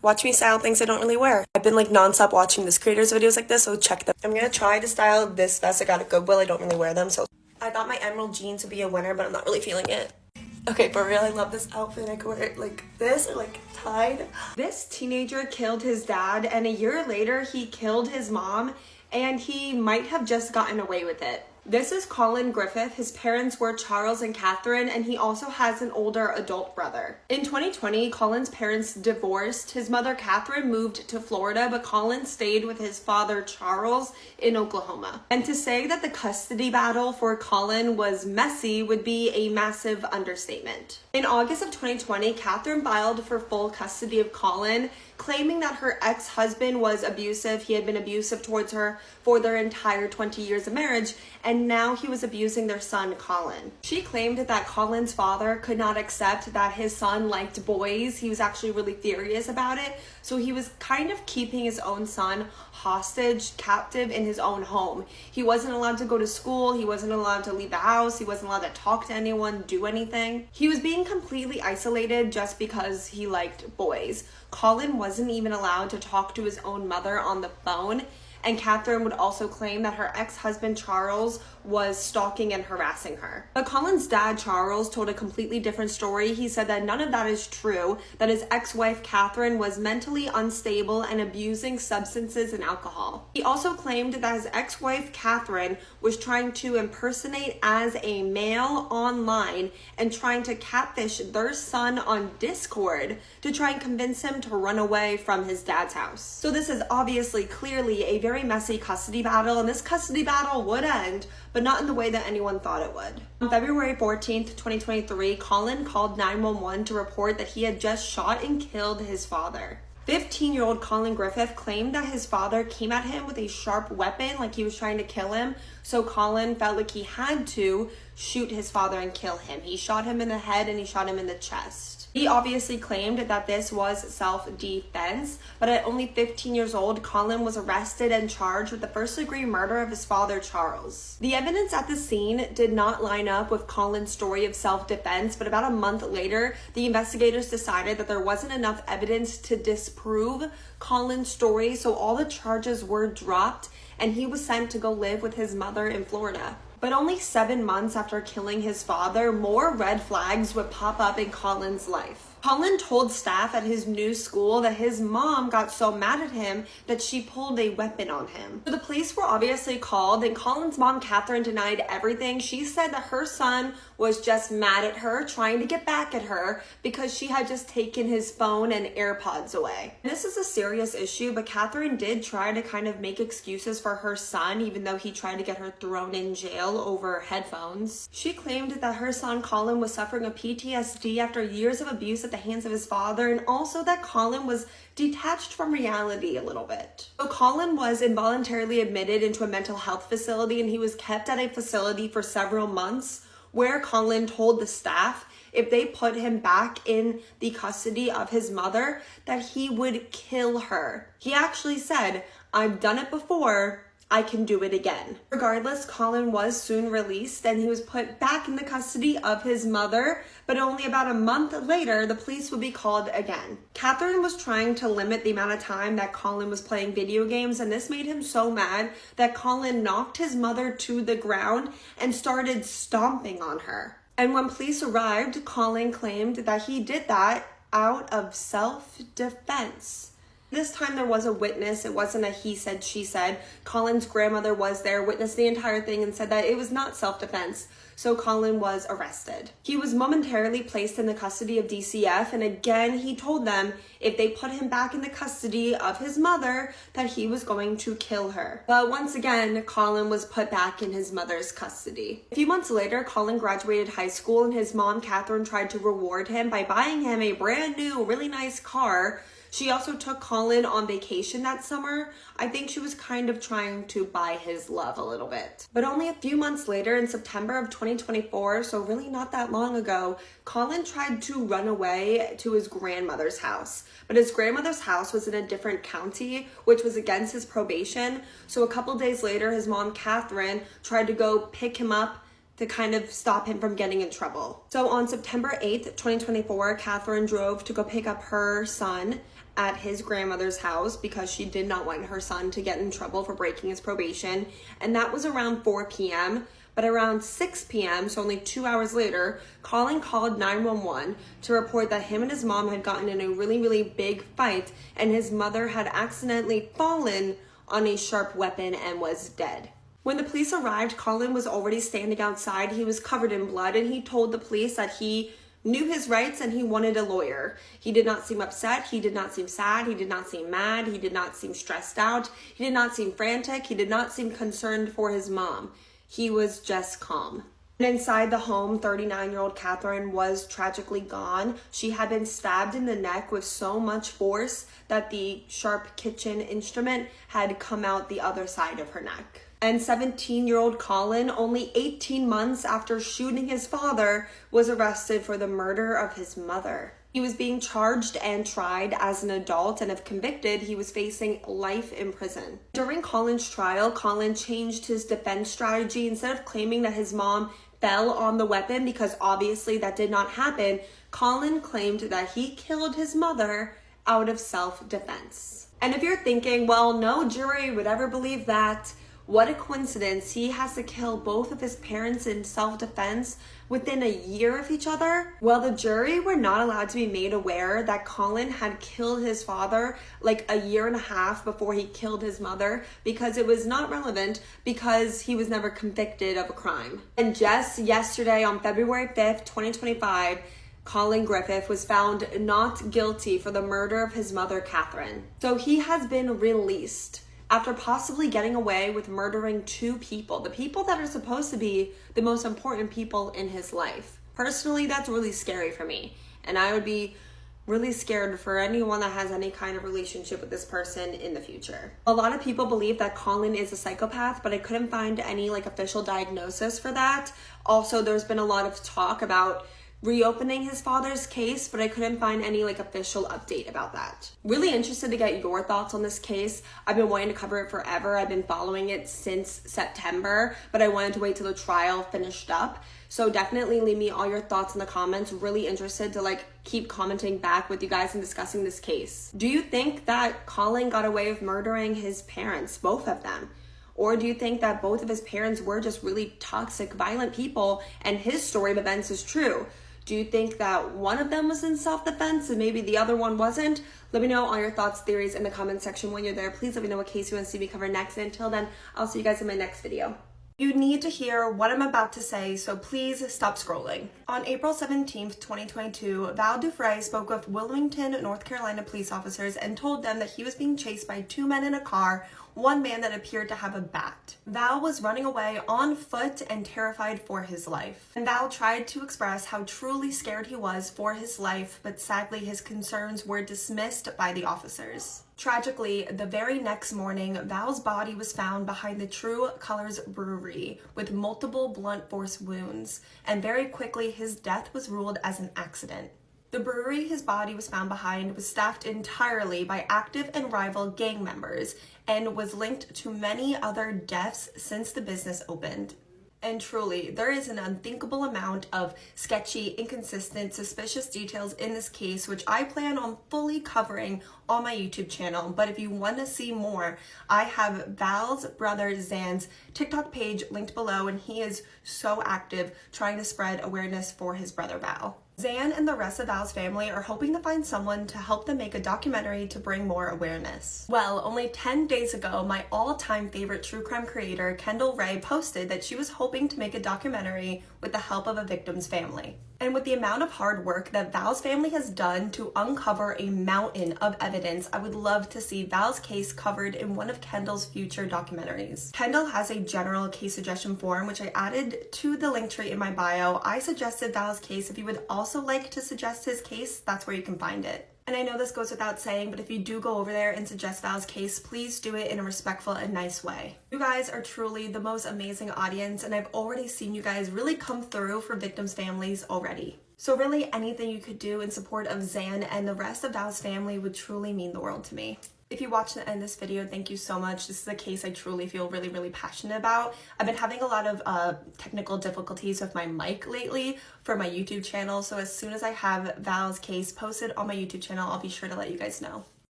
Watch me style things I don't really wear. I've been like non-stop watching this creators videos like this, so check them. I'm gonna try to style this vest I got at Goodwill. I don't really wear them, so I thought my emerald jeans would be a winner, but I'm not really feeling it. Okay, for real, I love this outfit. I could wear it like this or like tied. This teenager killed his dad, and a year later he killed his mom, and he might have just gotten away with it. This is Colin Griffith. His parents were Charles and Catherine, and he also has an older adult brother. In 2020, Colin's parents divorced. His mother, Catherine, moved to Florida, but Colin stayed with his father, Charles, in Oklahoma. And to say that the custody battle for Colin was messy would be a massive understatement. In August of 2020, Catherine filed for full custody of Colin, claiming that her ex-husband was abusive. He had been abusive towards her for their entire 20 years of marriage, and now he was abusing their son, Colin. She claimed that Colin's father could not accept that his son liked boys. He was actually really furious about it, so he was kind of keeping his own son hostage, captive in his own home. He wasn't allowed to go to school, he wasn't allowed to leave the house, he wasn't allowed to talk to anyone, do anything. He was being completely isolated just because he liked boys. Colin wasn't even allowed to talk to his own mother on the phone, and Catherine would also claim that her ex-husband Charles was stalking and harassing her. But Colin's dad, Charles, told a completely different story. He said that none of that is true, that his ex-wife Catherine was mentally unstable and abusing substances and alcohol. He also claimed that his ex-wife Catherine was trying to impersonate as a male online and trying to catfish their son on Discord to try and convince him to run away from his dad's house. So this is obviously clearly a very messy custody battle, and this custody battle would end, but not in the way that anyone thought it would. On February 14th, 2023, Colin called 911 to report that he had just shot and killed his father. 15-year-old Colin Griffith claimed that his father came at him with a sharp weapon, like he was trying to kill him, so Colin felt like he had to shoot his father and kill him. He shot him in the head and he shot him in the chest. He obviously claimed that this was self-defense, but at only 15 years old, Colin was arrested and charged with the first-degree murder of his father, Charles. The evidence at the scene did not line up with Colin's story of self-defense, but about a month later, the investigators decided that there wasn't enough evidence to disprove Colin's story, so all the charges were dropped, and he was sent to go live with his mother in Florida. But only 7 months after killing his father, more red flags would pop up in Colin's life. Colin told staff at his new school that his mom got so mad at him that she pulled a weapon on him. So the police were obviously called, and Colin's mom, Catherine, denied everything. She said that her son was just mad at her, trying to get back at her because she had just taken his phone and AirPods away. This is a serious issue, but Catherine did try to kind of make excuses for her son, even though he tried to get her thrown in jail over headphones. She claimed that her son Colin was suffering a PTSD after years of abuse at the hands of his father, and also that Colin was detached from reality a little bit. So Colin was involuntarily admitted into a mental health facility, and he was kept at a facility for several months, where Colin told the staff if they put him back in the custody of his mother that he would kill her. He actually said, "I've done it before, I can do it again." Regardless, Colin was soon released and he was put back in the custody of his mother, but only about a month later, the police would be called again. Catherine was trying to limit the amount of time that Colin was playing video games, and this made him so mad that Colin knocked his mother to the ground and started stomping on her. And when police arrived, Colin claimed that he did that out of self-defense. This time there was a witness. It wasn't a he said, she said. Colin's grandmother was there, witnessed the entire thing, and said that it was not self-defense. So Colin was arrested. He was momentarily placed in the custody of DCF, and again he told them if they put him back in the custody of his mother that he was going to kill her. But once again, Colin was put back in his mother's custody. A few months later, Colin graduated high school, and his mom, Catherine, tried to reward him by buying him a brand new, really nice car. She also took Colin on vacation that summer. I think she was kind of trying to buy his love a little bit. But only a few months later, in September of 2024, so really not that long ago, Colin tried to run away to his grandmother's house. But his grandmother's house was in a different county, which was against his probation. So a couple days later, his mom, Catherine, tried to go pick him up to kind of stop him from getting in trouble. So on September 8th, 2024, Catherine drove to go pick up her son at his grandmother's house because she did not want her son to get in trouble for breaking his probation. And that was around 4 p.m. But around 6 p.m., so only 2 hours later, Colin called 911 to report that him and his mom had gotten in a really, really big fight and his mother had accidentally fallen on a sharp weapon and was dead. When the police arrived, Colin was already standing outside. He was covered in blood and he told the police that he knew his rights and he wanted a lawyer. He did not seem upset. He did not seem sad. He did not seem mad. He did not seem stressed out. He did not seem frantic. He did not seem concerned for his mom. He was just calm. And inside the home, 39-year-old Catherine was tragically gone. She had been stabbed in the neck with so much force that the sharp kitchen instrument had come out the other side of her neck. And 17-year-old Colin, only 18 months after shooting his father, was arrested for the murder of his mother. He was being charged and tried as an adult, and if convicted, he was facing life in prison. During Colin's trial, Colin changed his defense strategy. Instead of claiming that his mom fell on the weapon, because obviously that did not happen, Colin claimed that he killed his mother out of self-defense. And if you're thinking, well, no jury would ever believe that, what a coincidence, he has to kill both of his parents in self-defense within a year of each other. Well, the jury were not allowed to be made aware that Colin had killed his father like a year and a half before he killed his mother because it was not relevant because he was never convicted of a crime. And just yesterday on February 5th, 2025, Colin Griffith was found not guilty for the murder of his mother, Catherine. So he has been released after possibly getting away with murdering 2 people, the people that are supposed to be the most important people in his life. Personally, that's really scary for me. And I would be really scared for anyone that has any kind of relationship with this person in the future. A lot of people believe that Colin is a psychopath, but I couldn't find any official diagnosis for that. Also, there's been a lot of talk about reopening his father's case, but I couldn't find any official update about that. Really interested to get your thoughts on this case. I've been wanting to cover it forever. I've been following it since September, but I wanted to wait till the trial finished up. So definitely leave me all your thoughts in the comments. Really interested to keep commenting back with you guys and discussing this case. Do you think that Colin got away with murdering his parents, both of them? Or do you think that both of his parents were just really toxic, violent people and his story of events is true? Do you think that one of them was in self-defense and maybe the other one wasn't? Let me know all your thoughts, theories in the comment section when you're there. Please let me know what case you want to see me cover next. And until then, I'll see you guys in my next video. You need to hear what I'm about to say, so please stop scrolling. On April 17th, 2022, Val Dufresne spoke with Wilmington, North Carolina police officers and told them that he was being chased by 2 men in a car, one man that appeared to have a bat. Val was running away on foot and terrified for his life. And Val tried to express how truly scared he was for his life, but sadly his concerns were dismissed by the officers. Tragically, the very next morning, Val's body was found behind the True Colors Brewery with multiple blunt force wounds, and very quickly his death was ruled as an accident. The brewery his body was found behind was staffed entirely by active and rival gang members and was linked to many other deaths since the business opened. And truly, there is an unthinkable amount of sketchy, inconsistent, suspicious details in this case, which I plan on fully covering on my YouTube channel. But if you want to see more, I have Val's brother Zan's TikTok page linked below, and he is so active trying to spread awareness for his brother Val. Zan and the rest of Val's family are hoping to find someone to help them make a documentary to bring more awareness. Well, only 10 days ago, my all-time favorite true crime creator, Kendall Ray, posted that she was hoping to make a documentary with the help of a victim's family. And with the amount of hard work that Val's family has done to uncover a mountain of evidence, I would love to see Val's case covered in one of Kendall's future documentaries. Kendall has a general case suggestion form, which I added to the link tree in my bio. I suggested Val's case. If you would also like to suggest his case, that's where you can find it. And I know this goes without saying, but if you do go over there and suggest Val's case, please do it in a respectful and nice way. You guys are truly the most amazing audience, and I've already seen you guys really come through for victims' families already. So really anything you could do in support of Zan and the rest of Val's family would truly mean the world to me. If you watched the end of this video, thank you so much. This is a case I truly feel really, really passionate about. I've been having a lot of technical difficulties with my mic lately for my YouTube channel. So as soon as I have Val's case posted on my YouTube channel, I'll be sure to let you guys know.